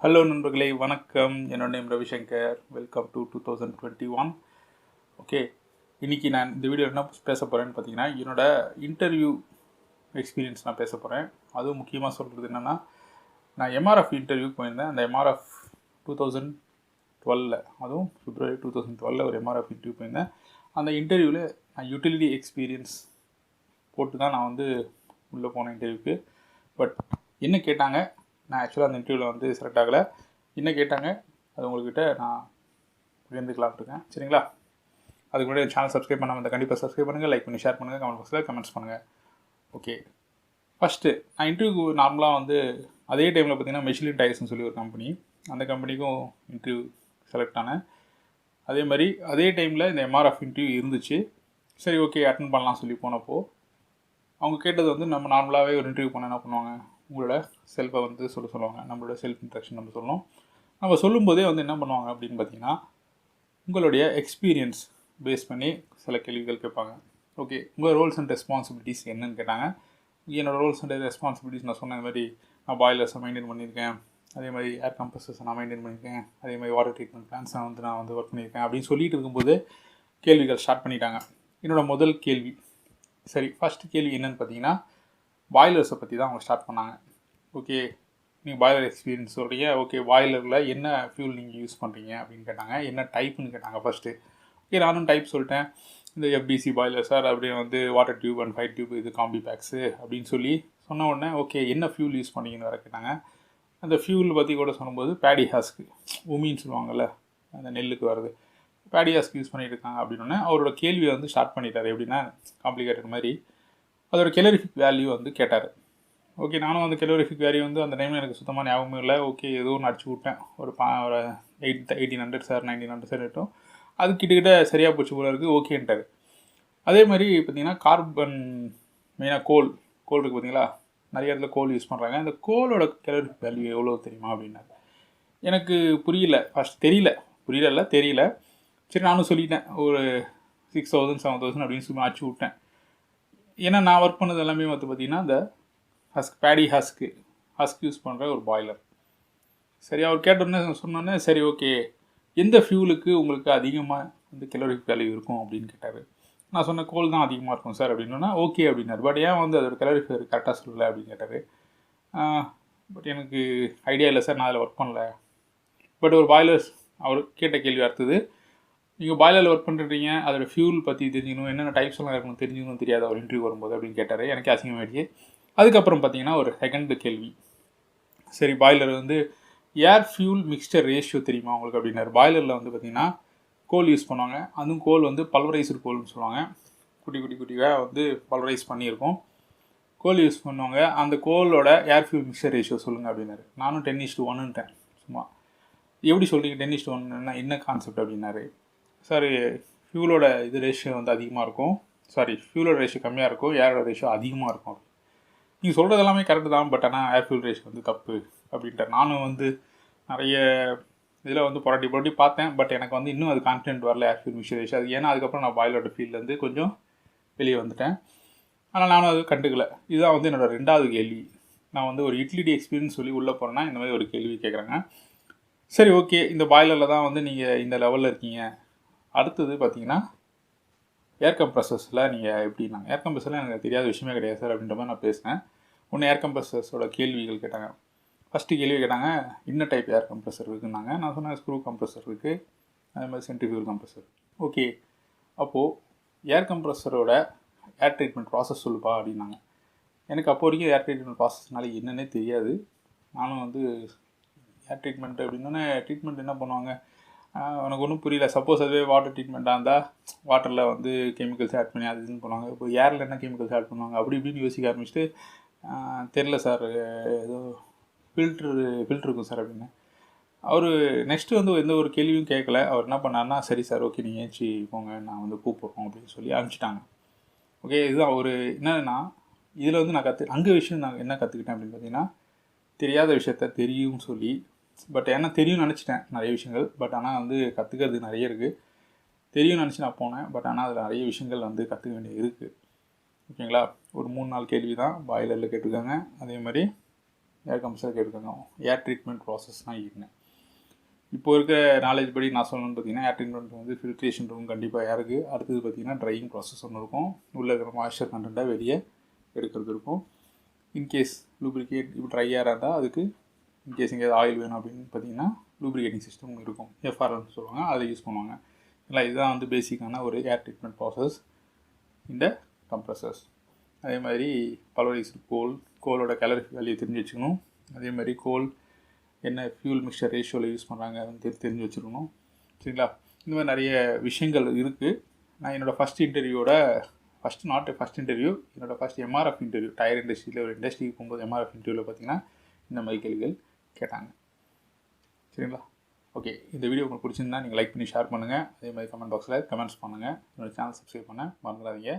Hello நண்பர்களே, வணக்கம். என்னோட name Ravishankar. Welcome to 2021. Okay, இன்றைக்கி நான் இந்த வீடியோ என்ன பேச போகிறேன்னு பார்த்தீங்கன்னா, என்னோட இன்டர்வியூ எக்ஸ்பீரியன்ஸ் நான் பேச போகிறேன். அதுவும் முக்கியமாக சொல்கிறது என்னென்னா, நான் MRF இன்டர்வியூக்கு போயிருந்தேன். அந்த MRF 2012, அதுவும் February 2012 ஒரு MRF இன்டர்வியூ போயிருந்தேன். அந்த இன்டர்வியூவில் நான் யூட்டிலிட்டி எக்ஸ்பீரியன்ஸ் போட்டு தான் நான் உள்ளே போனேன் இன்டர்வியூக்கு. பட் என்ன கேட்டாங்க, நான் ஆக்சுவலாக அந்த இன்டர்வியூவில் செலக்ட் ஆகலை. என்ன கேட்டாங்க அது உங்கள்கிட்ட நான் பகிர்ந்துக்கலாம்னு இருக்கேன். சரிங்களா? அதுக்கு முன்னாடி சேனல் சப்ஸ்கிரைப் பண்ணாமல் கண்டிப்பாக சப்ஸ்கிரைப் பண்ணுங்கள், லைக் பண்ணி ஷேர் பண்ணுங்கள், கமெண்ட் பாக்ஸில் கமெண்ட்ஸ் பண்ணுங்கள். ஓகே, ஃபஸ்ட்டு நான் இன்டர்வியூக்கு நார்மலாக அதே டைமில் பார்த்தீங்கன்னா மெஷிலின் டயர்ஸ்னு சொல்லி ஒரு கம்பெனி, அந்த கம்பெனிக்கும் இன்டர்வியூ செலக்ட் ஆனேன். அதே மாதிரி அதே டைமில் இந்த MRF இன்டர்வியூ இருந்துச்சு. சரி, ஓகே, அட்டன் பண்ணலாம் சொல்லி போனப்போ அவங்க கேட்டது நம்ம நார்மலாகவே ஒரு இன்டர்வியூ பண்ண என்ன பண்ணுவாங்க, உங்களோட செல்ஃபை சொல்லுவாங்க. நம்மளோட செல்ஃப் இன்ட்ரடக்ஷன் நம்ம சொல்லணும். நம்ம சொல்லும்போதே என்ன பண்ணுவாங்க அப்படின்னு பார்த்தீங்கன்னா, உங்களுடைய எக்ஸ்பீரியன்ஸ் பேஸ் பண்ணி சில கேள்விகள் கேட்பாங்க. ஓகே, உங்கள் ரோல்ஸ் அண்ட் ரெஸ்பான்சிபிலிட்டிஸ் என்னன்னு கேட்டாங்க. என்னோடய ரோல்ஸ் அண்ட் ரெஸ்பான்சிபிலிட்டிஸ் நான் சொன்ன மாதிரி நான் பாய்லர்ஸை மெயின்டைன் பண்ணியிருக்கேன், அதே மாதிரி ஏர் கம்ப்ரஸர்ஸை நான் மெயின்டைன் பண்ணியிருக்கேன், அதே மாதிரி வாட்டர் ட்ரீட்மெண்ட் பிளான்ஸை நான் ஒர்க் பண்ணியிருக்கேன் அப்படின்னு சொல்லிட்டு இருக்கும்போது கேள்விகள் ஸ்டார்ட் பண்ணிட்டாங்க. என்னோடய முதல் கேள்வி, சரி, ஃபஸ்ட்டு கேள்வி என்னென்னு பார்த்தீங்கன்னா, பாய்லர்ஸை பற்றி தான் அவங்க ஸ்டார்ட் பண்ணாங்க. ஓகே, நீங்கள் பாய்லர் எக்ஸ்பீரியன்ஸ் சொல்கிறீங்க. ஓகே, பாய்லரில் என்ன ஃபியூல் நீங்கள் யூஸ் பண்ணுறீங்க அப்படின்னு கேட்டாங்க. என்ன டைப்புன்னு கேட்டாங்க ஃபஸ்ட்டு. ஓகே, நானும் டைப் சொல்லிட்டேன். இந்த FBC பாய்லர் சார், அப்படியே water tube and fight tube, இது காம்பி பேக்ஸு அப்படின்னு சொன்ன உடனே ஓகே, என்ன ஃபியூல் யூஸ் பண்ணிங்கன்னு வேறு கேட்டாங்க. அந்த ஃபியூல் பற்றி கூட சொல்லும்போது பேடி ஹாஸ்க்கு, உமின்னு சொல்லுவாங்கள்ல, அந்த நெல்லுக்கு வருது, பேடி ஹாஸ்க்கு யூஸ் பண்ணிட்டு இருக்காங்க அப்படின்னு அவரோட கேள்வியை ஸ்டார்ட் பண்ணிட்டார். எப்படின்னா, காம்ப்ளிகேட்டட் மாதிரி அதோட கெலரிஃபிக் வேல்யூ கேட்டார். ஓகே, நானும் அந்த கெலரிஃபிக் வேல்யூ அந்த டைமில் எனக்கு சுத்தமாக ஞாபகமும் இல்லை. ஓகே, ஏதோ ஒன்று அடிச்சு விட்டேன். ஒரு 1800 சார், 1900 சார் இருக்கும். அது கிட்டக்கிட்ட சரியாக போச்சு போல இருக்குது. ஓகேன்ட்டார். அதே மாதிரி பார்த்திங்கன்னா, கார்பன், மெயினாக கோல் இருக்குது பார்த்திங்களா, நிறைய இடத்துல கோல் யூஸ் பண்ணுறாங்க. அந்த கோலோட கெலரிஃபிக் வேல்யூ எவ்வளோ தெரியுமா அப்படின்னாரு. எனக்கு ஃபஸ்ட் தெரியல. சரி, நானும் சொல்லிட்டேன், ஒரு 6000 7000 அப்படின்னு சொல்லி அடிச்சு விட்டேன். ஏன்னா நான் ஒர்க் பண்ணது எல்லாமே பார்த்திங்கன்னா இந்த பேடி ஹஸ்க் யூஸ் பண்ணுற ஒரு பாய்லர். சரி, அவர் கேட்டோன்னே சொன்னோன்னே, சரி ஓகே, எந்த ஃபியூலுக்கு உங்களுக்கு அதிகமாக கெலோரிக் வேல்யூ இருக்கும் அப்படின்னு கேட்டார். நான் சொன்ன கோல் தான் அதிகமாக இருக்கும் சார் அப்படின்னா, ஓகே அப்படின்னாரு. பட் ஏன் அதோட கெலோரிக் வேல்யூ கரெக்டாக சொல்லலை அப்படின்னு கேட்டார். பட் எனக்கு ஐடியா இல்லை சார், நான் அதில் ஒர்க் பண்ணல. பட் ஒரு பாய்லர்ஸ் அவர் கேட்ட கேள்வி அடுத்தது, நீங்கள் பாய்லரில் ஒர்க் பண்ணுறீங்க, அதோட ஃபியூல் பற்றி தெரிஞ்சுக்கணும், என்னென்ன டைப்ஸ் எல்லாம் இருக்கணும் தெரிஞ்சுக்கணும் தெரியாது அவர் இன்டர்வியூ வரும்போது அப்படின்னு கேட்டார். எனக்கு அசிங்கமாயிடுச்சு. அதுக்கப்புறம் பார்த்தீங்கன்னா ஒரு செகண்ட் கேள்வி, சரி, பாய்லர் ஏர் ஃபியூல் மிக்ஸ்டர் ரேஷியோ தெரியுமா உங்களுக்கு அப்படின்னாரு. பாய்லரில் பார்த்திங்கன்னா கோல் யூஸ் பண்ணுவாங்க. அதுவும் கோல் பல்வரைஸ்டு கோல்னு சொல்லுவாங்க. குட்டியாக பல்வரைஸ் பண்ணியிருக்கோம் கோல் யூஸ் பண்ணுவாங்க. அந்த கோலோட ஏர் ஃபியூல் மிக்ஸ்டர் ரேஷியோ சொல்லுங்கள் அப்படின்னாரு. நானும் 10:1ன்ட்டேன். சும்மா எப்படி சொல்கிறீங்க 10:1 என்ன கான்செப்ட் அப்படின்னாரு. சார், ஃபியூலோட ரேஷியோ அதிகமாக இருக்கும், ஃபியூலோட ரேஷியோ கம்மியாக இருக்கும், ஏரோட ரேஷியோ அதிகமாக இருக்கும். நீங்கள் சொல்கிறது எல்லாமே கரெக்டு தான், பட் ஆனால் ஏர் ஃபியூல் ரேஷியோ தப்பு அப்படின்ட்டு நானும் நிறைய இதில் புரட்டி பார்த்தேன். பட் எனக்கு இன்னும் அது கான்ஃபிடென்ட் வரல ஏர் ஃபியூல் மிக்ஸ்சர் ரேஷியோ. அது ஏன்னா அதுக்கப்புறம் நான் பாய்லரோட ஃபீல்ட்லேருந்து கொஞ்சம் வெளியே வந்துட்டேன். ஆனால் நானும் அது கண்டுக்கல. இதுதான் என்னோடய 2வது கேள்வி. நான் ஒரு யூட்டிலிட்டி எக்ஸ்பீரியன்ஸ் சொல்லி உள்ளே போகிறேன்னா இந்த மாதிரி ஒரு கேள்வி கேட்குறாங்க. சரி, ஓகே, இந்த பாய்லரில் தான் நீங்கள் இந்த லெவலில் இருக்கீங்க. அடுத்தது பார்த்தீங்கன்னா ஏர் கம்ப்ரஸர்ஸில் நீங்கள் எப்படின்னாங்க. ஏர் கம்ப்ரஸரில் எனக்கு தெரியாத விஷயமே கிடையாது சார் அப்படின்ற மாதிரி நான் பேசினேன். ஒன்று ஏர் கம்ப்ரஸர்ஸோட கேள்விகள் கேட்டாங்க. ஃபஸ்ட்டு கேள்வி கேட்டாங்க, என்ன டைப் ஏர் கம்ப்ரஸர் இருக்குன்னாங்க. நான் சொன்னேன் ஸ்க்ரூ கம்ப்ரஸர் இருக்குது, அதே மாதிரி சென்ட்ரிஃபியூகல் கம்ப்ரஸர். ஓகே, அப்போது ஏர் கம்ப்ரஸரோட ஏர் ட்ரீட்மெண்ட் ப்ராசஸ் சொல்லுப்பா அப்படின்னாங்க. எனக்கு அப்போ வரைக்கும் ஏர் ட்ரீட்மெண்ட் ப்ராசஸ்னால என்னென்னே தெரியாது. நானும் ஏர் ட்ரீட்மெண்ட் அப்படின்னோடனே ட்ரீட்மெண்ட் என்ன பண்ணுவாங்க எனக்கு ஒன்றும் புரியல. சப்போஸ் அதுவே வாட்டர் ட்ரீட்மெண்ட்டாக இருந்தால் வாட்டரில் கெமிக்கல்ஸ் ஆட் பண்ணி அது இதுன்னு பண்ணுவாங்க. இப்போ ஏரில் என்ன கெமிக்கல்ஸ் ஆட் பண்ணுவாங்க அப்படி இப்படின்னு யோசிக்க ஆரம்பிச்சுட்டு, தெரில சார், ஏதோ ஃபில்ட்ரு இருக்கும் சார் அப்படின்னு. அவர் நெக்ஸ்ட்டு எந்த ஒரு கேள்வியும் கேட்கல. அவர் என்ன பண்ணார்னா, சரி சார், ஓகே, நீங்கள் ஏஞ்சி போங்க, நான் கூப்பிட்றோம் அப்படின்னு சொல்லி அனுப்பிச்சிட்டாங்க. ஓகே, இதுதான் ஒரு என்னன்னா, இதில் நான் அங்கே விஷயம் நான் என்ன கற்றுக்கிட்டேன் அப்படின்னு பார்த்தீங்கன்னா, தெரியாத விஷயத்த தெரியும்னு சொல்லி, பட் ஏன்னா தெரியும்னு நினச்சிட்டேன் நிறைய விஷயங்கள். பட் ஆனால் கற்றுக்கிறது நிறைய இருக்குது. தெரியும்னு நினச்சி நான் போனேன். பட் ஆனால் அதில் நிறைய விஷயங்கள் கற்றுக்க வேண்டியது இருக்குது. ஓகேங்களா? ஒரு 3-4 கேள்வி தான் பாய்லரில் கேட்டிருக்காங்க. அதே மாதிரி ஏர் கம்ப்ரஸர் கேட்டிருக்காங்க. ஏர் ட்ரீட்மெண்ட் ப்ராசஸ் தான் என்ன இப்போ இருக்கிற நாலேஜ் படி நான் சொல்லணும்னு பார்த்தீங்கன்னா, ஏர் ட்ரீட்மெண்ட் வந்து ஃபில்ட்ரேஷன் ரூம் கண்டிப்பாக ஏருக்கு. அடுத்தது பார்த்தீங்கன்னா ட்ரையிங் ப்ராசஸ் ஒன்று இருக்கும். உள்ளே இருக்கிற மாய்ஸ்சர் கண்டென்ட்டை வெளியே எடுக்கிறது இருக்கும். இன்கேஸ் லூப்ரிகேட் இப்போ ட்ரை ஏராக இருந்தால் அதுக்கு இன்கேஸ் எங்கேயாவது ஆயில் வேணும் அப்படின்னு பார்த்தீங்கன்னா லூப்ரிகேட்டிங் சிஸ்டம் இருக்கும், எஃப்ஆர்எல்னு சொல்லுவாங்க, அதை யூஸ் பண்ணுவாங்க. இல்லை இதுதான் வந்து பேசிக்கான ஒரு ஏர் ட்ரீட்மெண்ட் ப்ராசஸ் இந்த கம்ப்ரஸர்ஸ். அதே மாதிரி பல்வரைஸ் கோலோட கேலரிஃபிக் வேல்யூ தெரிஞ்சு வச்சுக்கணும். அதே மாதிரி கோல் என்ன ஃபியூல் மிக்சர் ரேஷியோவில் யூஸ் பண்ணுறாங்க வந்து தெரிஞ்சு வச்சுருக்கணும். சரிங்களா? இந்த மாதிரி நிறைய விஷயங்கள் இருக்குது. நான் என்னோடய ஃபஸ்ட் இன்டர்வியூவோட ஃபஸ்ட் இன்டர்வியூ என்னோடய ஃபஸ்ட் MRF இன்டர்வியூ, டயர் இண்டஸ்ட்ரியில் ஒரு இண்டஸ்ட்ரிக்கு போகும்போது MRF இன்டர்வியூவில் பார்த்தீங்கன்னா இந்த மாதிரி கேள்விகள் கேட்டாங்க. சரிங்களா? ஓகே, இந்த வீடியோ உங்களுக்கு பிடிச்சிருந்தா நீங்கள் லைக் பண்ணி ஷேர் பண்ணுங்கள். அதே மாதிரி கமெண்ட் பாக்ஸில் கமெண்ட்ஸ் பண்ணுங்கள். என்னோடய சேனல் சப்ஸ்கிரைப் பண்ண மறந்துடாதீங்க.